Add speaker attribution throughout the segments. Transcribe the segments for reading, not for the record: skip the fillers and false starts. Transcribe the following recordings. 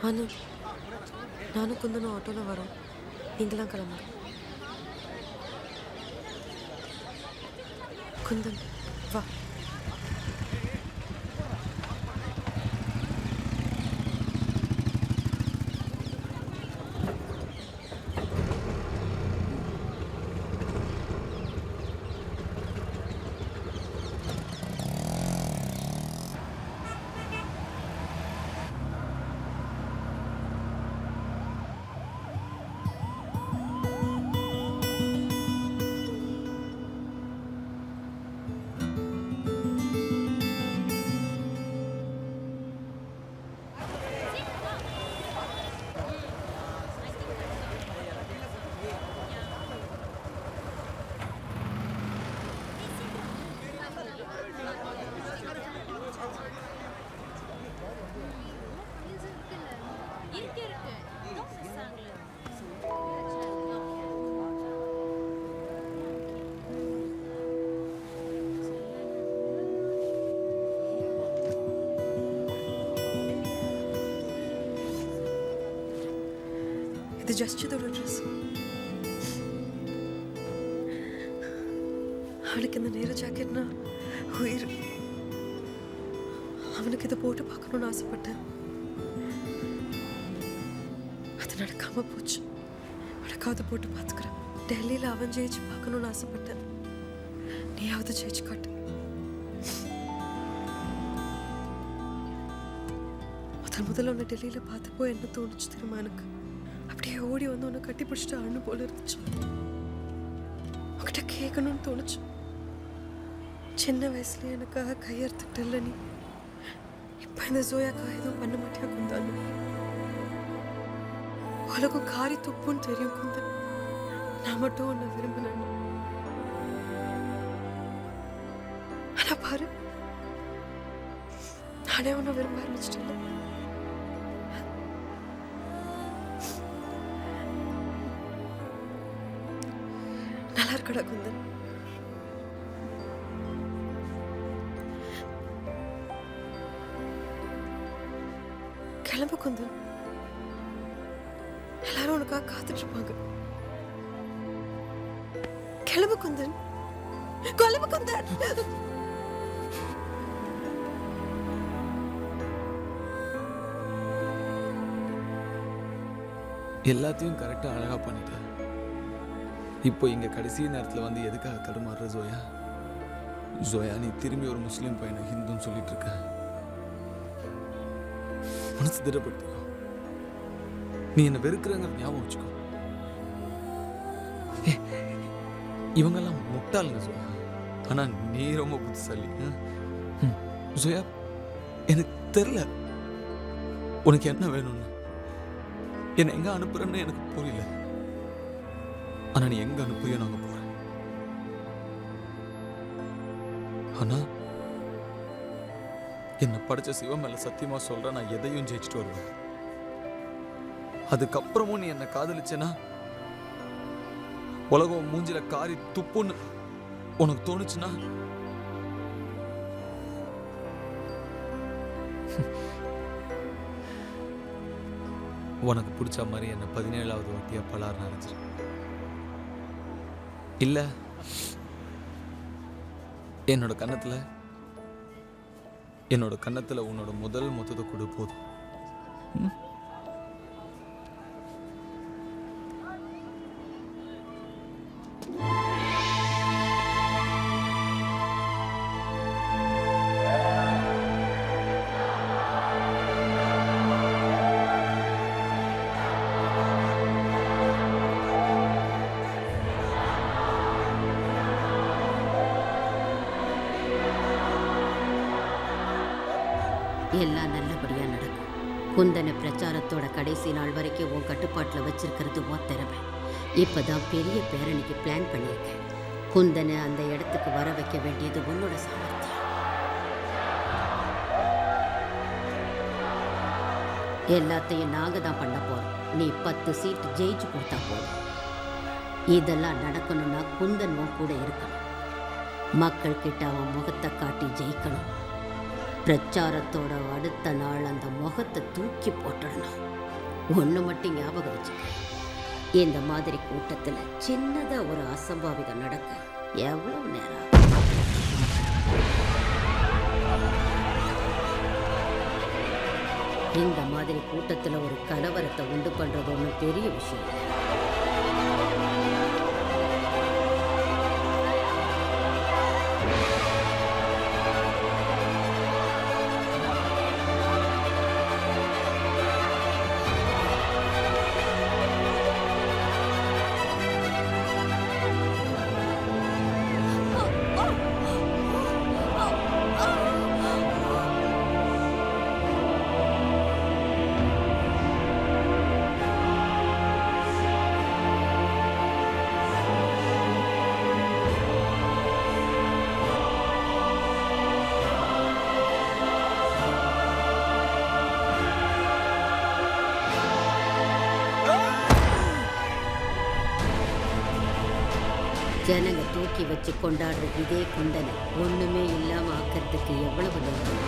Speaker 1: ஆனந்த், நானும் குந்தனும் ஆட்டோவில் வரோம். நீங்களாம் கிளம்புங்க. குந்தன் வா. இது ஜஸ்டிதோட ட்ரெஸ். அவனுக்கு இந்த நேர ஜாக்கெட்னா உயிர். அவனுக்கு இதை போட்டு பார்க்கணும்னு ஆசைப்பட்டேன். அது நடக்காம போச்சு. அவனுக்காவது போட்டு பார்த்துக்கிறேன். டெல்லியில் அவன் ஜெயிச்சு பார்க்கணும்னு ஆசைப்பட்டேன். நீயாவது ஜெயிச்சு காட்டு. முதல்ல உன்னை டெல்லியில் பார்த்தப்போ என்ன தோணுச்சு தெரியுமா? எனக்கு அப்படியே ஓடி வந்து உன்னை கட்டி பிடிச்சிட்டு அண்ணு போல இருந்துச்சு. உன்கிட்ட கேட்கணும்னு தோணுச்சு. சின்ன வயசுல எனக்காக கையெடுத்துட்டல நீ. இப்ப இந்த ஜோயாக்காக எதுவும் பண்ண மாட்டியா குந்தானு? உலகம் காரி துப்புன்னு தெரியும் குந்தன். நான் மட்டும் உன்னை விரும்பினேன். ஆனா பாரு, நானே உன்னை விரும்ப ஆரம்பிச்சிட்டேன். நல்லா இருக்கடா குந்தன். கிளம்பு குந்தன். எல்லாரும் உனக்காக காத்துட்டு இருப்பாங்க. கிளம்பு குந்தன். கிளம்பு குந்தன்.
Speaker 2: எல்லாத்தையும் கரெக்டா அழகா பண்ணிட்டேன். இப்போ இங்க கடைசி நேரத்தில் வந்து எதுக்காக தடுமாறுற ஜோயா? ஜோயா, நீ திரும்பி ஒரு முஸ்லீம் பையனை ஹிந்துன்னு சொல்லிட்டு இருக்க. மனசு திடப்படுத்திக்கோ. நீ என்ன வெறுக்கிறங்கிற ஞாபகம் வச்சுக்கோ. இவங்கெல்லாம் முட்டாளுங்க ஜோயா. ஆனா நீ ரொம்ப புத்திசாலி. ஜோயா, எனக்கு தெரியல உனக்கு என்ன வேணும்னு. என்னை எங்க அனுப்புறன்னு எனக்கு புரியல. ஆனா நீ எங்க அனுப்புறியோ நாங்க போறேன். ஆனா என்ன படைச்ச சிவம் மேல சத்தியமா சொல்ற, நான் எதையும் ஜெயிச்சுட்டு வருவேன். அதுக்கப்புறமும் நீ என்ன காதலிச்சேன்னா உலகம் மூஞ்சில காரி துப்புன்னு உனக்கு தோணுச்சுன்னா உனக்கு பிடிச்ச மாதிரி என்ன 17வது வாட்டியா பலார் நினைச்சிரு. இல்ல என்னோட கன்னத்துல உன்னோட முதல் மொத்தத்தை கொடு போதும்.
Speaker 3: எல்லாம் நல்லபடியா நடக்கும். குந்தனை பிரச்சாரத்தோட கடைசி நாள் வரைக்கும் உன் கட்டுப்பாட்டில் வச்சிருக்கிறது உன் திறமை. இப்பதான் பெரிய பேரணிக்கு பிளான் பண்ணியிருக்கேன். குந்தனை அந்த இடத்துக்கு வர வைக்க வேண்டியது உன்னோட சாமர்த்தியம். எல்லாத்தையும் நாங்க தான் பண்ண போறோம். நீ 10 சீட் ஜெயிச்சு கொடுத்தா போதும். இதெல்லாம் நடக்கணும்னா குந்தன் உன் கூட இருக்கணும். மக்கள் கிட்ட அவன் முகத்தை காட்டி ஜெயிக்கணும். பிரச்சாரத்தோட அடுத்த நாள் அந்த முகத்தை தூக்கி போட்டுடணும். ஒன்று மட்டும் ஞாபகம் வச்சுக்க, இந்த மாதிரி கூட்டத்தில் சின்னதாக ஒரு அசம்பாவிதம் நடக்க எவ்வளோ நேரம் ஆகும்? இந்த மாதிரி கூட்டத்தில் ஒரு கலவரத்தை உண்டு பண்ணுறது ஒன்றும் பெரிய விஷயம் இல்லை. ஜனங்க தூக்கி வச்சு கொண்டாடுற இதே குண்டனை ஒண்ணுமே இல்லாம ஆக்கிறதுக்கு எவ்வளவு நேரம்?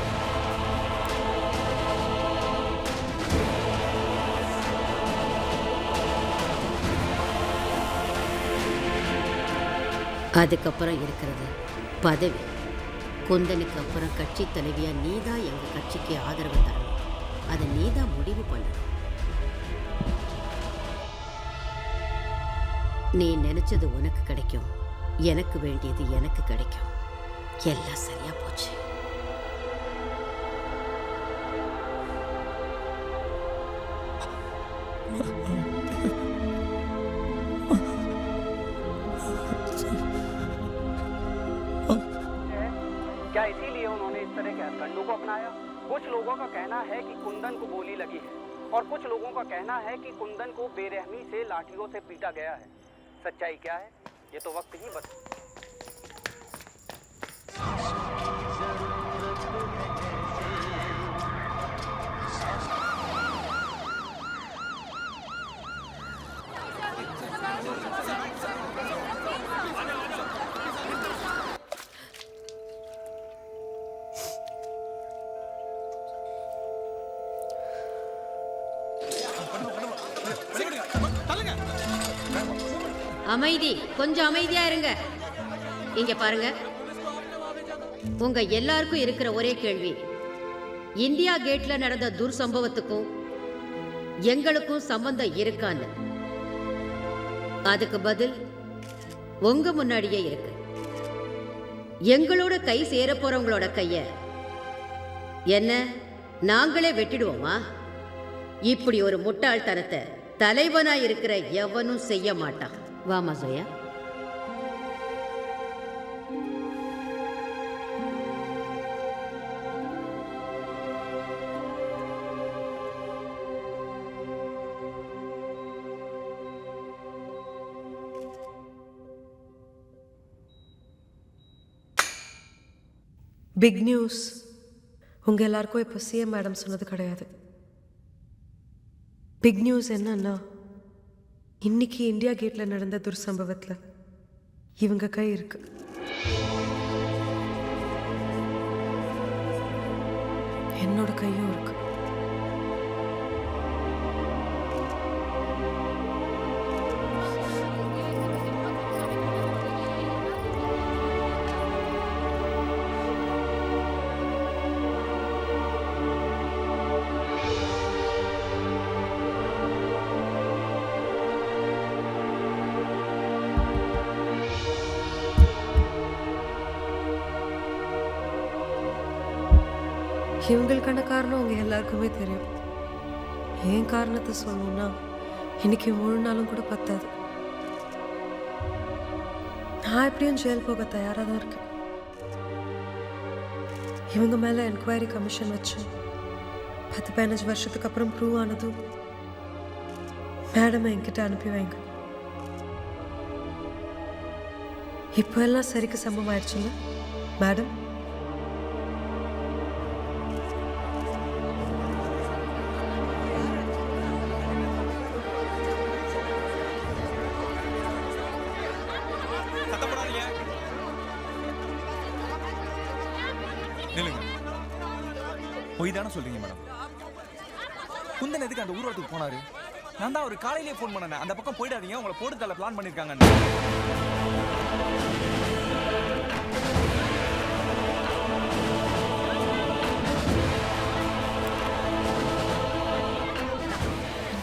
Speaker 3: அதுக்கப்புறம் இருக்கிறது பதவி. குந்தனுக்கு அப்புறம் கட்சி தலைவியா நீதான் எங்க கட்சிக்கு ஆதரவு தரணும். அதை நீதான் முடிவு பண்ணணும். நீ நினைச்சது உனக்கு கிடைக்கும், எனக்கு வேண்டியது எனக்கு கிடைக்கும். எல்லாம் சரியா போச்சு.
Speaker 4: क्या इसीलिए उन्होंने इस तरह के हथकंडों को अपनाया? कुछ लोगों का कहना है कि कुंदन को गोली लगी है और कुछ लोगों का कहना है कि कुंदन को बेरहमी से लाठियों से पीटा गया है। सच्चाई क्या है ये तो वक्त ही बता।
Speaker 3: அமைதி, கொஞ்சம் அமைதியா இருங்க. இங்க பாருங்க, உங்க எல்லாருக்கும் இருக்கிற ஒரே கேள்வி, இந்தியா கேட்ல நடந்த துர்சம்பவத்துக்கும் எங்களுக்கும் சம்பந்தம் இருக்கான்னு. அதுக்கு பதில் உங்க முன்னாடியே இருக்கு. எங்களோட கை சேர போறவங்களோட கைய என்ன நாங்களே வெட்டிடுவோமா? இப்படி ஒரு முட்டாள்தனத்தை தலைவனா இருக்கிற எவனும் செய்ய மாட்டான். வாமா ஜோயா.
Speaker 1: Big news. உங்க எல்லாருக்கும் இப்போ சிஎம் மேடம் சொன்னது கிடையாது. பிக் நியூஸ் என்னன்னா, இன்னைக்கு இந்தியா கேட்ல நடந்த துர்சம்பவத்தில் இவங்க கை இருக்கு. என்னோட கையும் இருக்கு. இவங்களுக்கான காரணம் உங்க எல்லாருக்குமே தெரியும். ஏன் காரணத்தை சொல்லணும்னா, இன்னைக்கு முழு நாளும் கூட பத்தாது. நான் எப்படியும் ஜெயில் போக தயாராக தான் இருக்கேன். இவங்க மேலே என்கொயரி கமிஷன் வச்சு 10-15 வருஷத்துக்கு அப்புறம் ப்ரூவ் ஆனதும் மேடம் என்கிட்ட அனுப்பி வைங்க. இப்போ எல்லாம் சரிக்கு சமம் ஆயிடுச்சுல்ல மேடம்?
Speaker 5: நில்லுங்க. போய் தானே சொல்றீங்க மேடம்? குந்தன் எதுக்கு அந்த ஊர்வலத்துக்கு போனாரு? நான் தான் ஒரு காலையிலேயே ஃபோன் பண்ணேன், அந்த பக்கம் போயிடாதீங்க, உங்களை போட்டு தள்ள பிளான் பண்ணிருக்காங்க.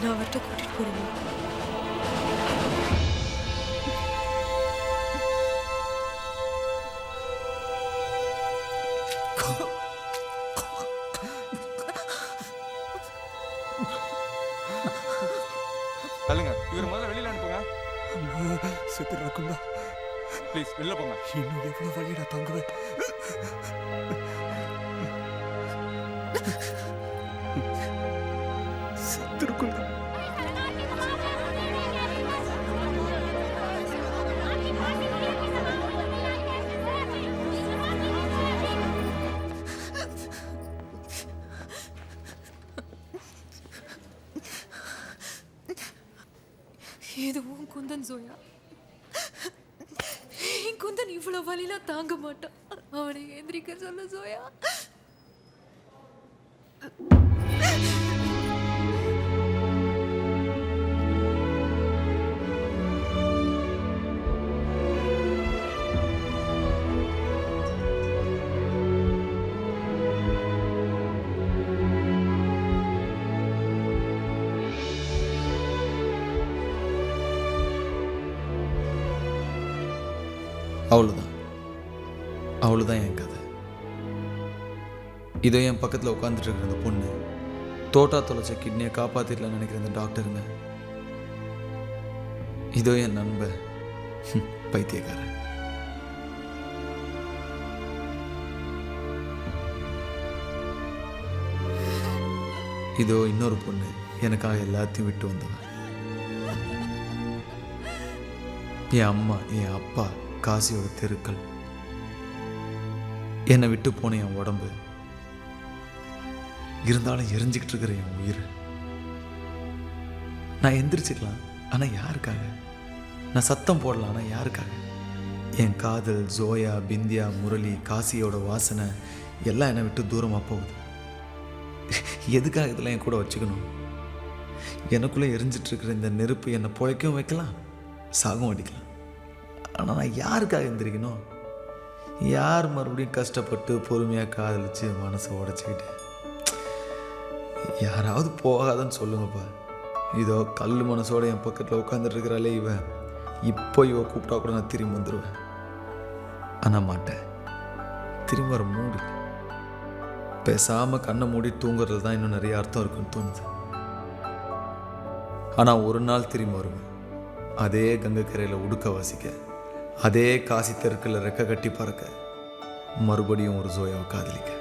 Speaker 1: நான் அவர்கிட்ட கூட்டிட்டு போறேன்.
Speaker 5: தள்ளுங்க, இவர் முதல்ல வெளியில அனுப்புங்க.
Speaker 6: செத்துடா குந்தா,
Speaker 5: ப்ளீஸ் வெளில போங்க.
Speaker 6: இன்னும் எவ்வளவு வழியடா தாங்குவேன். செத்துரு குந்தா.
Speaker 1: எதுவும் குந்தன் ஜோயா, என் குந்தன் இவ்வளவு வலிலாம் தாங்க மாட்டான். அவனை எந்திரிக்க சொல்ல ஜோயா.
Speaker 2: அவ்வளோதான் என் கதை. இதோ என் பக்கத்தில் உட்காந்துட்டு இருக்கிற அந்த பொண்ணு, தோட்டா தொலைச்ச கிட்னியை காப்பாற்றிடலான்னு நினைக்கிற அந்த டாக்டருங்க, இதோ என் நண்பன் பைத்தியக்காரன். இதோ இன்னொரு பொண்ணு எனக்காக எல்லாத்தையும் விட்டு வந்தவன். என் அம்மா, என் அப்பா, காசியோட தெருக்கள், என்னை விட்டு போன என் உடம்பு, இருந்தாலும் எரிஞ்சுக்கிட்டு இருக்கிற என் உயிர். நான் எந்திரிச்சுக்கலாம், ஆனால் யாருக்காக? நான் சத்தம் போடலாம், ஆனால் யாருக்காக? என் காதல், ஜோயா, பிந்தியா, முரளி, காசியோட வாசனை எல்லாம் என்னை விட்டு தூரமாக போகுது. எதுக்காக இதெல்லாம் என் கூட வச்சுக்கணும்? எனக்குள்ளே எரிஞ்சிட்டு இருக்கிற இந்த நெருப்பு என்னை புழைக்கவும் வைக்கலாம், சாகவும் அடிக்கலாம். ஆனால் நான் யாருக்காக எந்திரிக்கணும்? யார் மறுபடியும் கஷ்டப்பட்டு பொறுமையாக காதலிச்சு மனசை உடச்சிக்கிட்டு? யாராவது போகாதன்னு சொல்லுங்கப்பா. இதோ கல் மனசோட என் பக்கத்தில் உட்காந்துட்டு இருக்கிறாளே இவன், இப்போ இவ கூப்பிட்டா கூட நான் திரும்பி வந்துடுவேன். ஆனால் மாட்டேன். திரும்ப வர மூடி பேசாமல் கண்ணை மூடி தூங்குறது தான் இன்னும் நிறைய அர்த்தம் இருக்குன்னு தோணுது. ஆனால் ஒரு நாள் திரும்பி வருவேன், அதே கங்கை கரையில் உடுக்க வாசிக்க, அதே காசி தெருக்கில் ரெக்க கட்டி பறக்க, மறுபடியும் ஒரு ஜோயாவை காதலிக்க.